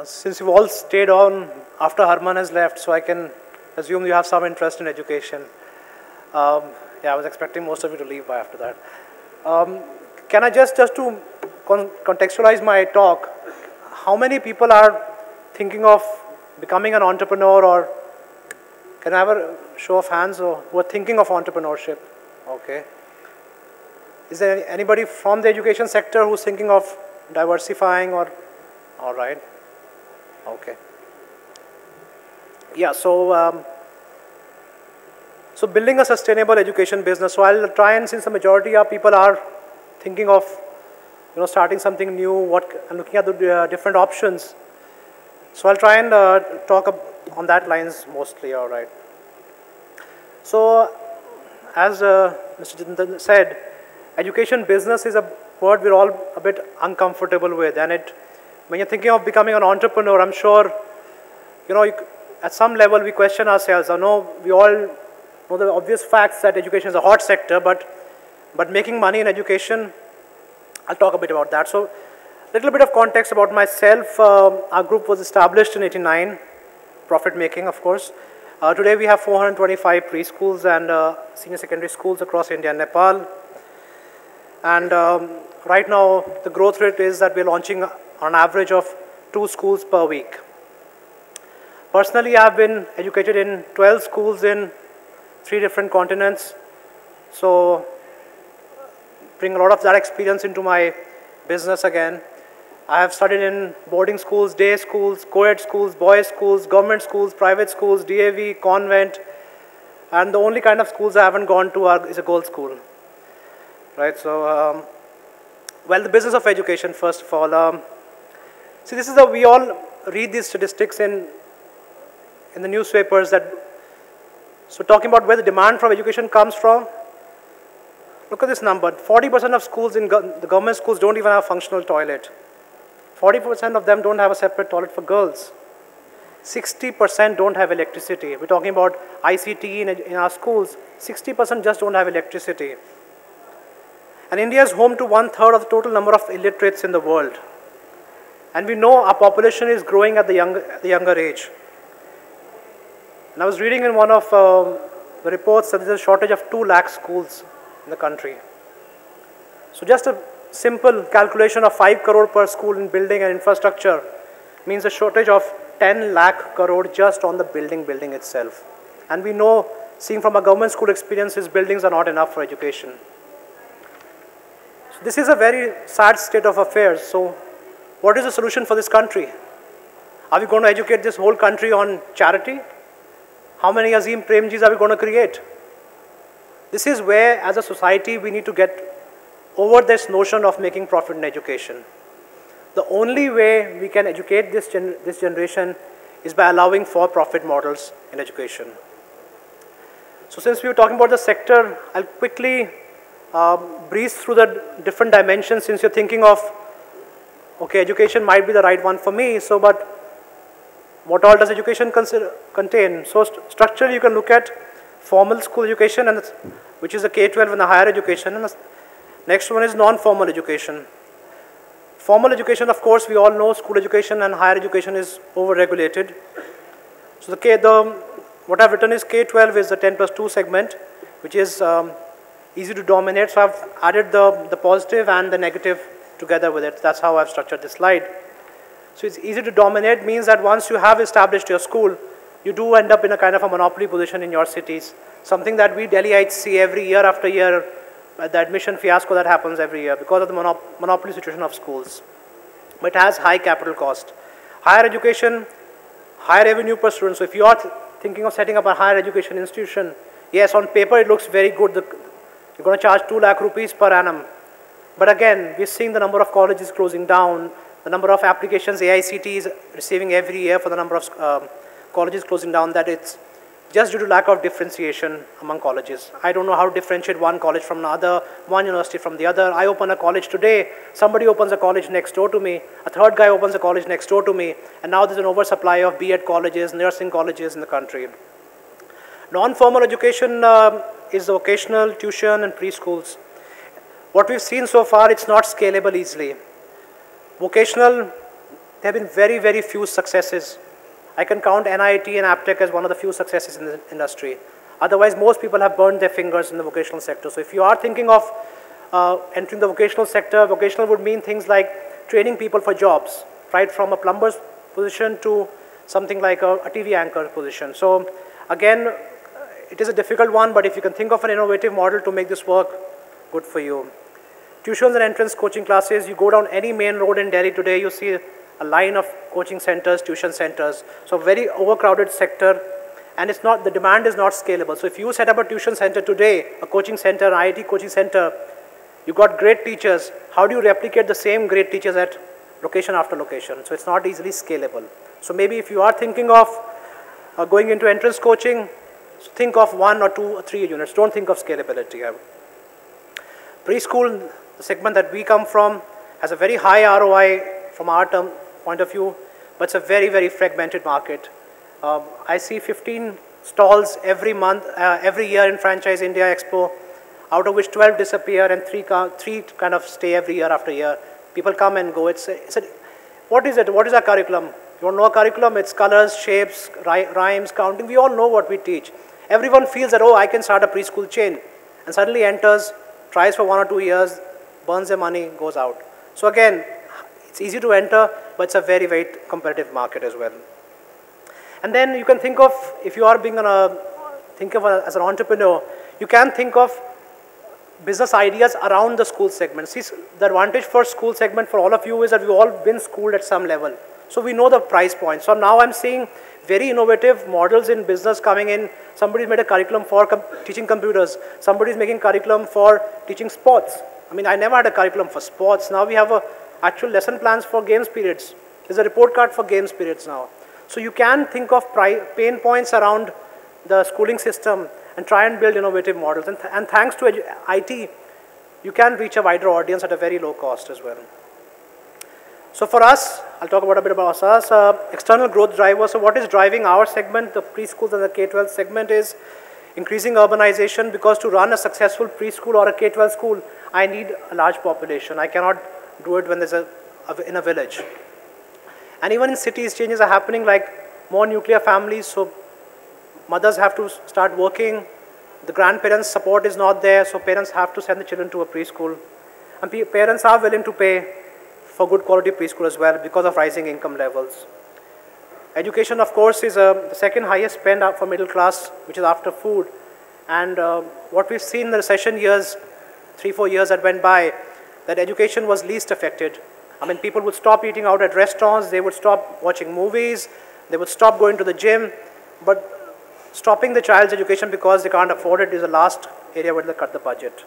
since you've all stayed on after Harman has left, so I can assume you have some interest in education. Yeah, I was expecting most of you to leave by after that. Can I just to contextualize my talk, how many people are thinking of becoming an entrepreneur, or can I have a show of hands who are thinking of entrepreneurship? Okay. Is there anybody from the education sector who's thinking of diversifying or, all right. Okay. Yeah, so building a sustainable education business. So I'll try and, since the majority of people are thinking of, starting something new, and looking at the different options. So I'll try and talk on that lines mostly, all right. So as Mr. Jitendra said, education business is a word we're all a bit uncomfortable with, and when you're thinking of becoming an entrepreneur, I'm sure, at some level we question ourselves. I know we all know the obvious facts that education is a hot sector, but making money in education, I'll talk a bit about that. So a little bit of context about myself. Our group was established in '89, profit making, of course. Today we have 425 preschools and senior secondary schools across India and Nepal. And right now the growth rate is that we're launching on an average of 2 schools per week. Personally, I've been educated in 12 schools in 3 different continents. So bring a lot of that experience into my business again. I have studied in boarding schools, day schools, co-ed schools, boys schools, government schools, private schools, DAV, convent, and the only kind of schools I haven't gone to is a girls' school. Right, so, well, the business of education, first of all. See, this is we all read these statistics in the newspapers so talking about where the demand for education comes from. Look at this number. 40% of schools in the government schools don't even have a functional toilet. 40% of them don't have a separate toilet for girls. 60% don't have electricity. We're talking about ICT in our schools. 60% just don't have electricity. And India is home to 1/3 of the total number of illiterates in the world. And we know our population is growing at the younger age. And I was reading in one of the reports that there's a shortage of 2 lakh schools in the country. So just a simple calculation of 5 crore per school in building and infrastructure means a shortage of 10 lakh crore just on the building itself. And we know, seeing from our government school experiences, buildings are not enough for education. So this is a very sad state of affairs. So what is the solution for this country? Are we going to educate this whole country on charity? How many Azim Premjis are we going to create? This is where, as a society, we need to get over this notion of making profit in education. The only way we can educate this generation is by allowing for-profit models in education. So since we were talking about the sector, I'll quickly breeze through the different dimensions, since you're thinking of, okay, education might be the right one for me, so but what all does education contain? So structurally, you can look at formal school education, which is a K-12 and a higher education, and the next one is non-formal education. Formal education, of course, we all know school education and higher education is over-regulated. So what I've written is K-12 is the 10+2 segment, which is easy to dominate. So I've added the positive and the negative together with it. That's how I've structured this slide. So it's easy to dominate means that once you have established your school, you do end up in a kind of a monopoly position in your cities. Something that we Delhiites see every year after year, the admission fiasco that happens every year because of the monopoly situation of schools. But it has high capital cost. Higher education, higher revenue per student. So if you are thinking of setting up a higher education institution, yes, on paper it looks very good. You're going to charge 2 lakh rupees per annum. But again, we're seeing the number of colleges closing down, the number of applications AICT is receiving every year for the number of colleges closing down, that it's just due to lack of differentiation among colleges. I don't know how to differentiate one college from another, one university from the other. I open a college today, somebody opens a college next door to me, a third guy opens a college next door to me, and now there's an oversupply of B.Ed colleges, nursing colleges in the country. Non-formal education is the vocational, tuition, and preschools. What we've seen so far, it's not scalable easily. Vocational, there have been very, very few successes. I can count NIT and Aptech as one of the few successes in the industry. Otherwise, most people have burned their fingers in the vocational sector. So if you are thinking of entering the vocational sector, vocational would mean things like training people for jobs, right from a plumber's position to something like a TV anchor position. So again, it is a difficult one, but if you can think of an innovative model to make this work, good for you. Tuitions and entrance coaching classes, you go down any main road in Delhi today, you see a line of coaching centers, tuition centers. So very overcrowded sector, and it's not, the demand is not scalable. So if you set up a tuition center today, a coaching center, an IIT coaching center, you got great teachers. How do you replicate the same great teachers at location after location? So it's not easily scalable. So maybe if you are thinking of going into entrance coaching, think of 1 or 2 or 3 units. Don't think of scalability. Preschool, the segment that we come from, has a very high ROI from our point of view, but it's a very, very fragmented market. I see 15 stalls every month, every year in Franchise India Expo, out of which 12 disappear and 3 kind of stay every year after year. People come and go. What is it? What is our curriculum? You don't know our curriculum? It's colors, shapes, rhymes, counting. We all know what we teach. Everyone feels that, oh, I can start a preschool chain, and suddenly enters, tries for 1 or 2 years, burns their money, goes out. So again, it's easy to enter, but it's a very, very competitive market as well. And then you can think of, if you are as an entrepreneur, you can think of business ideas around the school segment. See, the advantage for school segment for all of you is that we've all been schooled at some level. So we know the price point. So now I'm seeing very innovative models in business coming in. Somebody's made a curriculum for teaching computers. Somebody's making curriculum for teaching sports. I mean, I never had a curriculum for sports. Now we have actual lesson plans for games periods. There's a report card for games periods now. So you can think of pain points around the schooling system and try and build innovative models. And thanks to IT, you can reach a wider audience at a very low cost as well. So for us, I'll talk about a bit about us. External growth drivers. So what is driving our segment, the preschools and the K-12 segment, is increasing urbanization, because to run a successful preschool or a K-12 school, I need a large population. I cannot do it when there's in a village. And even in cities, changes are happening, like more nuclear families, so mothers have to start working, the grandparents' support is not there, so parents have to send the children to a preschool. And parents are willing to pay for good quality preschool as well because of rising income levels. Education, of course, is the second highest spend for middle class, which is after food. And what we've seen in the recession years, 3-4 years that went by, that education was least affected. I mean, people would stop eating out at restaurants, they would stop watching movies, they would stop going to the gym, but stopping the child's education because they can't afford it is the last area where they cut the budget.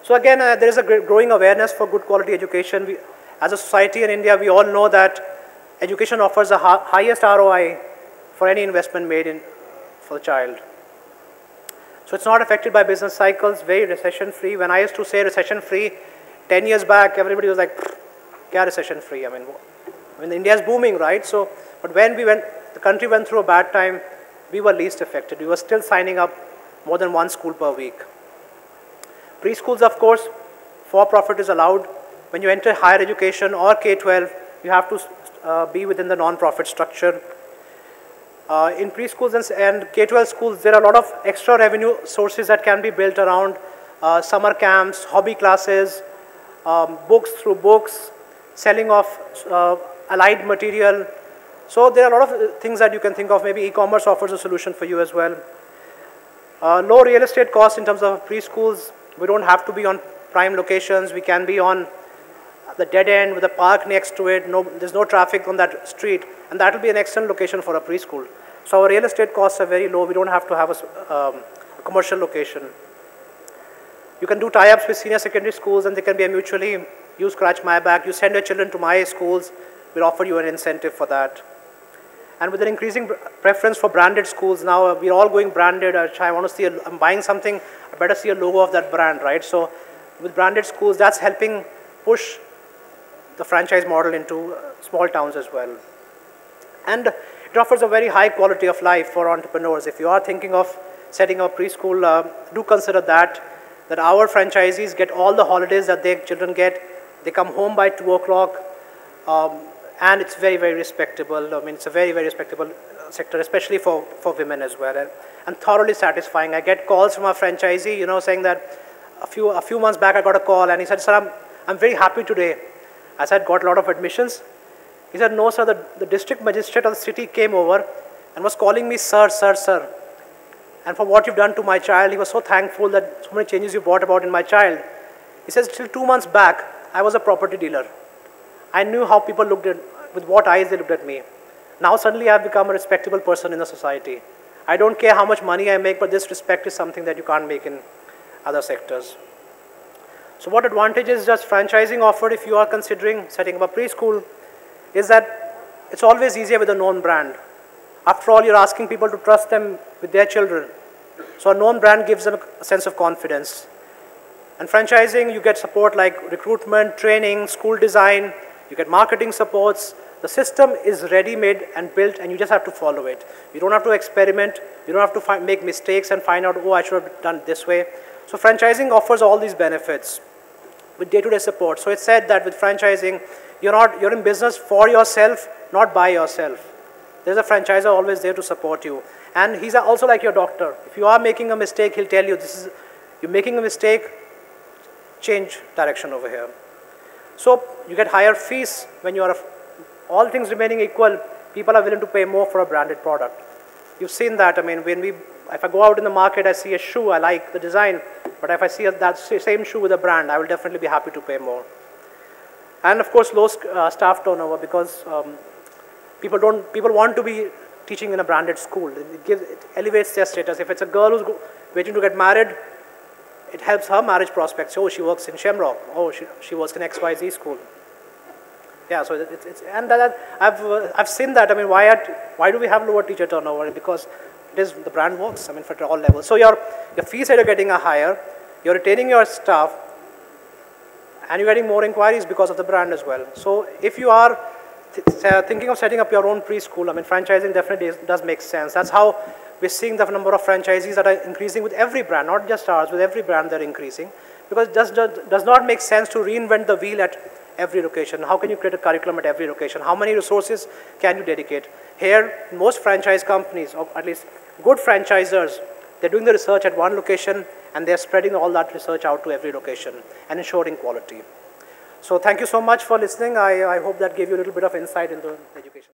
So again, there is a growing awareness for good quality education. As a society in India, we all know that education offers the highest ROI for any investment made for the child. So it's not affected by business cycles, very recession-free. When I used to say recession-free, 10 years back, everybody was like, kya recession-free? I mean, India is booming, right? So, but when the country went through a bad time, we were least affected. We were still signing up more than 1 school per week. Preschools, of course, for-profit is allowed. When you enter higher education or K-12, you have to be within the non-profit structure. In preschools and K-12 schools, there are a lot of extra revenue sources that can be built around summer camps, hobby classes, books through books, selling of allied material. So there are a lot of things that you can think of. Maybe e-commerce offers a solution for you as well. Low real estate costs in terms of preschools. We don't have to be on prime locations. We can be on the dead end with a park next to it. There's no traffic on that street. And that will be an excellent location for a preschool. So our real estate costs are very low. We don't have to have a commercial location. You can do tie-ups with senior secondary schools, and they can be a mutually, you scratch my back, you send your children to my schools, we'll offer you an incentive for that. And with an increasing preference for branded schools, now we're all going branded. I want to see, I'm buying something, I better see a logo of that brand, right? So with branded schools, that's helping push the franchise model into small towns as well. And it offers a very high quality of life for entrepreneurs. If you are thinking of setting up a preschool, do consider that our franchisees get all the holidays that their children get. They come home by 2 o'clock. and it's very, very respectable. I mean, it's a very, very respectable sector, especially for women as well, and thoroughly satisfying. I get calls from a franchisee, you know, saying that a few months back I got a call and he said, "Sir, I'm very happy today." I said, "Got a lot of admissions?" He said, "No, sir, the district magistrate of the city came over and was calling me sir, sir, sir. And for what you've done to my child, he was so thankful that so many changes you brought about in my child." He says, "Till 2 months back, I was a property dealer. I knew how people looked at, with what eyes they looked at me. Now suddenly I've become a respectable person in the society. I don't care how much money I make, but this respect is something that you can't make in other sectors." So what advantages does franchising offer if you are considering setting up a preschool is that it's always easier with a known brand. After all, you're asking people to trust them with their children. So a known brand gives them a sense of confidence. And franchising, you get support like recruitment, training, school design, you get marketing supports. The system is ready-made and built, and you just have to follow it. You don't have to experiment. You don't have to make mistakes and find out, oh, I should have done it this way. So franchising offers all these benefits with day-to-day support. So it's said that with franchising, you're in business for yourself, not by yourself. There's a franchisor always there to support you. And he's also like your doctor. If you are making a mistake, he'll tell you, you're making a mistake, change direction over here. So you get higher fees when you are, all things remaining equal, people are willing to pay more for a branded product. You've seen that. I mean, if I go out in the market, I see a shoe, I like the design, but if I see that same shoe with a brand, I will definitely be happy to pay more. And of course, low staff turnover, because people want to be teaching in a branded school. It elevates their status. If it's a girl who's waiting to get married, it helps her marriage prospects. Oh, she works in SHEMROCK. Oh, she works in XYZ school. Yeah, so I've seen that. I mean, why do we have lower teacher turnover? Because the brand works. I mean, for all levels. So your fees that you're getting are higher. You're retaining your staff, and you're getting more inquiries because of the brand as well. So if you are thinking of setting up your own preschool, I mean, franchising definitely does make sense. That's how we're seeing the number of franchisees that are increasing with every brand, not just ours, with every brand they're increasing. Because it does not make sense to reinvent the wheel at every location. How can you create a curriculum at every location? How many resources can you dedicate? Here, most franchise companies, or at least good franchisors, they're doing the research at one location and they're spreading all that research out to every location and ensuring quality. So thank you so much for listening. I hope that gave you a little bit of insight into education.